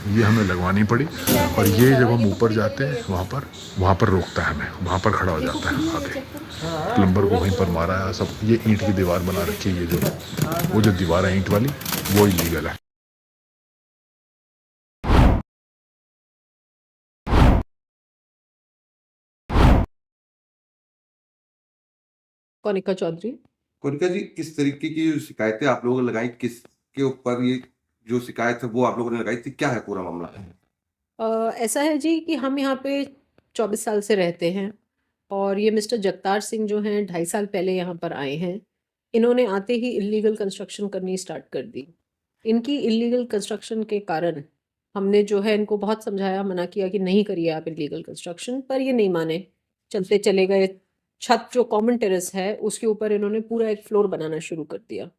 ये हमें लगवानी पड़ी। और ये जब हम ऊपर जाते हैं वहाँ पर रोकता है हमें, वहाँ पर खड़ा हो जाता है आगे। प्लम्बर को वहीं पर मारा है सब। ये ईंट की दीवार बना रखी है, ये जो वो जो दीवार है ईंट वाली, वो इलीगल है। कनिका चौधरी। कनिका जी, किस तरीके की जो शिकायतें आप लोगों ने लगाई, किसके ऊपर ये जो शिकायत है वो आप लोगों ने लगाई थी, क्या है पूरा मामला? ऐसा है जी कि हम यहाँ पे 24 साल से रहते हैं और ये मिस्टर जगतार सिंह जो हैं 2.5 साल पहले यहाँ पर आए हैं। इन्होंने आते ही इलीगल कंस्ट्रक्शन करनी स्टार्ट कर दी। इनकी इलीगल कंस्ट्रक्शन के कारण हमने जो है इनको बहुत समझाया, मना किया कि नहीं करिए आप इलीगल कंस्ट्रक्शन, पर ये नहीं माने, चलते चले गए। छत जो कॉमन टेरेस है उसके ऊपर इन्होंने पूरा एक फ्लोर बनाना शुरू कर दिया।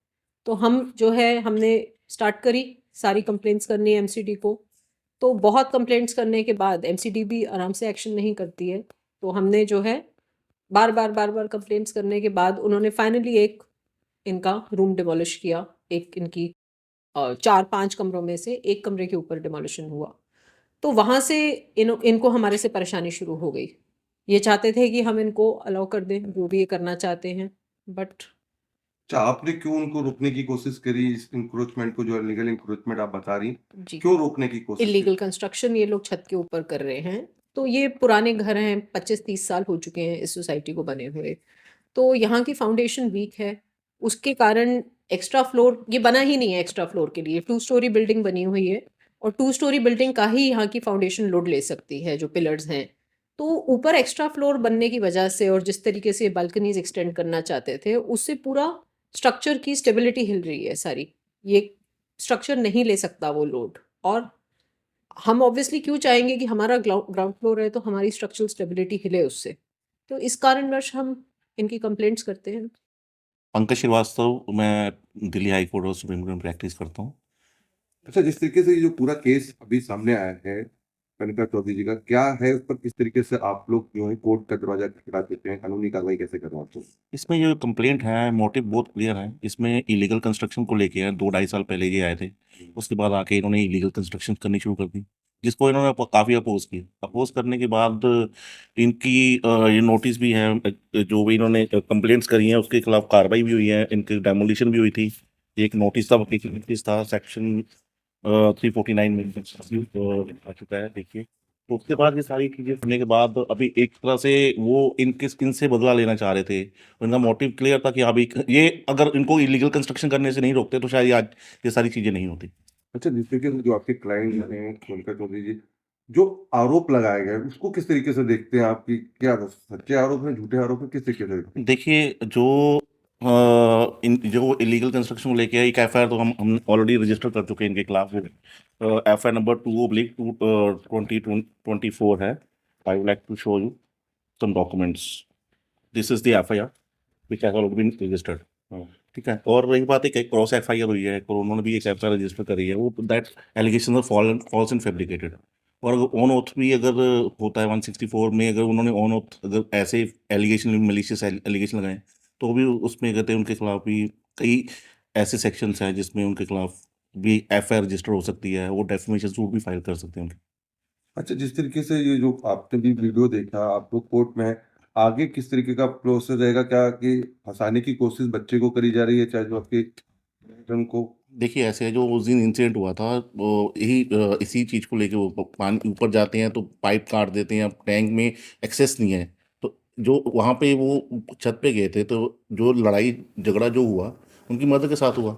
तो हम जो है हमने स्टार्ट करी सारी कंप्लेंट्स करनी एमसीडी को। तो बहुत कंप्लेंट्स करने के बाद एमसीडी भी आराम से एक्शन नहीं करती है। तो हमने जो है बार बार कंप्लेंट्स करने के बाद उन्होंने फाइनली एक इनका रूम डिमोलिश किया। एक इनकी 4-5 कमरों में से एक कमरे के ऊपर डिमोलिशन हुआ। तो वहाँ से इनको हमारे से परेशानी शुरू हो गई। ये चाहते थे कि हम इनको अलाउ कर दें जो भी ये करना चाहते हैं, बट अच्छा, आपने क्यों उनको रोकने की कोशिश करी, इस इंक्रोचमेंट को, जो इलीगल इंक्रोचमेंट आप बता रही, जी, क्यों रोकने की कोशिश करी? इलीगल कंस्ट्रक्शन ये लोग छत के ऊपर कर रहे हैं। तो ये पुराने घर हैं, 25-30 साल हो चुके हैं इस सोसाइटी को बने हुए। तो यहाँ की फाउंडेशन वीक है, उसके कारण एक्स्ट्रा फ्लोर ये बना ही नहीं है एक्स्ट्रा फ्लोर के लिए। 2 स्टोरी बिल्डिंग बनी हुई है और 2 स्टोरी बिल्डिंग का ही यहाँ की फाउंडेशन लोड ले सकती है जो पिलर्स हैं। तो ऊपर एक्स्ट्रा फ्लोर बनने की वजह से और जिस तरीके से बालकनीज एक्सटेंड करना चाहते थे, उससे पूरा स्ट्रक्चर की स्टेबिलिटी हिल रही है सारी। ये स्ट्रक्चर नहीं ले सकता वो लोड। और हम ऑब्वियसली क्यों चाहेंगे कि हमारा ग्राउंड फ्लोर है तो हमारी स्ट्रक्चरल स्टेबिलिटी हिले उससे। तो इस कारणवश हम इनकी कंप्लेंट्स करते हैं। पंकज श्रीवास्तव, मैं दिल्ली हाई कोर्ट और सुप्रीम कोर्ट में प्रैक्टिस करता हूँ। अच्छा, जिस तरीके से ये जो पूरा केस अभी सामने आया है कनिका चौधरी जी का, क्या है उस पर, किस तरीके से आप लोग जो है कोर्ट का दरवाजा खटखटा देते हैं, कानूनी कार्रवाई कैसे करवाते हैं? इसमें जो कंप्लेंट है, मोटिव बहुत क्लियर है। इसमें इलीगल कंस्ट्रक्शन को लेके है। 2-2.5 साल पहले ये आए थे, उसके बाद आके इन्होंने इलीगल कंस्ट्रक्शन करनी शुरू कर दी, जिसको इन्होंने काफ़ी अपोज किया। अपोज करने के बाद इनकी ये नोटिस भी है, जो भी इन्होंने कंप्लेंट्स करी हैं उसके खिलाफ कार्रवाई भी हुई है, इनकी डेमोलिशन भी हुई थी। एक नोटिस था, नोटिस था सेक्शन 349 में आ चुका है, देखिए। तो उसके बाद ये सारी चीजें करने के बाद अभी एक तरह से वो इनसे बदला लेना चाह रहे थे। उनका मोटिव क्लियर था कि अभी ये अगर इनको इलीगल कंस्ट्रक्शन करने से नहीं रोकते तो शायद आज ये सारी चीजें नहीं होती। अच्छा, जिस तरीके से जो आपके क्लाइंट हैं कनिका चौधरी जी, जो आरोप लगाए गए उसको किस तरीके से देखते हैं? आपकी क्या सच्चे आरोप हैं, झूठे आरोप हैं, किस तरीके से देखते हैं? देखिए, जो इलीगल कंस्ट्रक्शन को लेके है, एक एफआईआर तो हम ऑलरेडी रजिस्टर कर चुके हैं इनके खिलाफ। एफआईआर नंबर 2/2024 है। I would like to show you some documents. This is the FIR which has already been registered. ठीक है। और रही बात है कि क्रॉस एफआईआर हुई है और उन्होंने भी एक एफआईआर रजिस्टर करी है, वो that allegation are false and fabricated. और अगर ऑन ओथ भी अगर होता है 164 में, अगर उन्होंने ऑन ओथ अगर ऐसे एलिगेशन, मलिशियस एलिगेशन लगाए, तो भी उसमें कहते हैं उनके खिलाफ भी कई ऐसे सेक्शंस हैं जिसमें उनके खिलाफ भी एफआईआर रजिस्टर हो सकती है, वो डेफमेशन सूट भी फाइल कर सकते हैं उनके। अच्छा, जिस तरीके से ये जो आपने भी वीडियो देखा, आप लोग कोर्ट में हैं, आगे किस तरीके का प्रोसेस रहेगा? क्या कि फंसाने की कोशिश बच्चे को करी जा रही है, चाहे जो आपके को? देखिए, ऐसे है, जो उस दिन इंसिडेंट हुआ था वो यही इसी चीज़ को लेके, वो पानी ऊपर जाते हैं तो पाइप काट देते हैं, अब टैंक में एक्सेस नहीं है। तो जो वहाँ पे वो छत पे गए थे, तो जो लड़ाई झगड़ा जो हुआ उनकी मदर के साथ हुआ।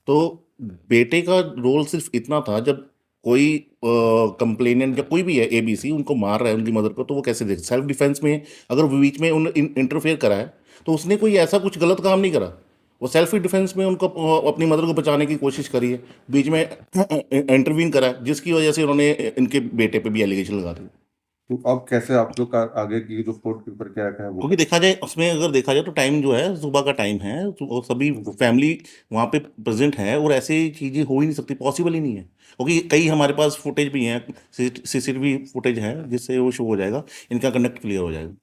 तो बेटे का रोल सिर्फ इतना था, जब कोई कंप्लेनेंट या कोई भी है एबीसी उनको मार रहा है उनकी मदर को, तो वो कैसे देख, सेल्फ डिफेंस में अगर वो बीच में उन इंटरफेयर करा है तो उसने कोई ऐसा कुछ गलत काम नहीं करा। वो सेल्फ डिफेंस में उनको अपनी मदर को बचाने की कोशिश करी है, बीच में इंटरवीन करा है, जिसकी वजह से उन्होंने इनके बेटे पे भी एलिगेशन लगा दी। तो अब कैसे आप लोग का आगे की जो कोर्ट के ऊपर क्या है वो? क्योंकि देखा जाए उसमें, अगर देखा जाए तो टाइम जो है सुबह का टाइम है, तो वो सभी फैमिली वहाँ पे प्रेजेंट है और ऐसी चीज़ें हो ही नहीं सकती, पॉसिबल ही नहीं है। क्योंकि कई हमारे पास फुटेज भी हैं, सीसीटीवी फुटेज है, जिससे वो शो हो जाएगा, इनका कंडक्ट क्लियर हो जाएगा।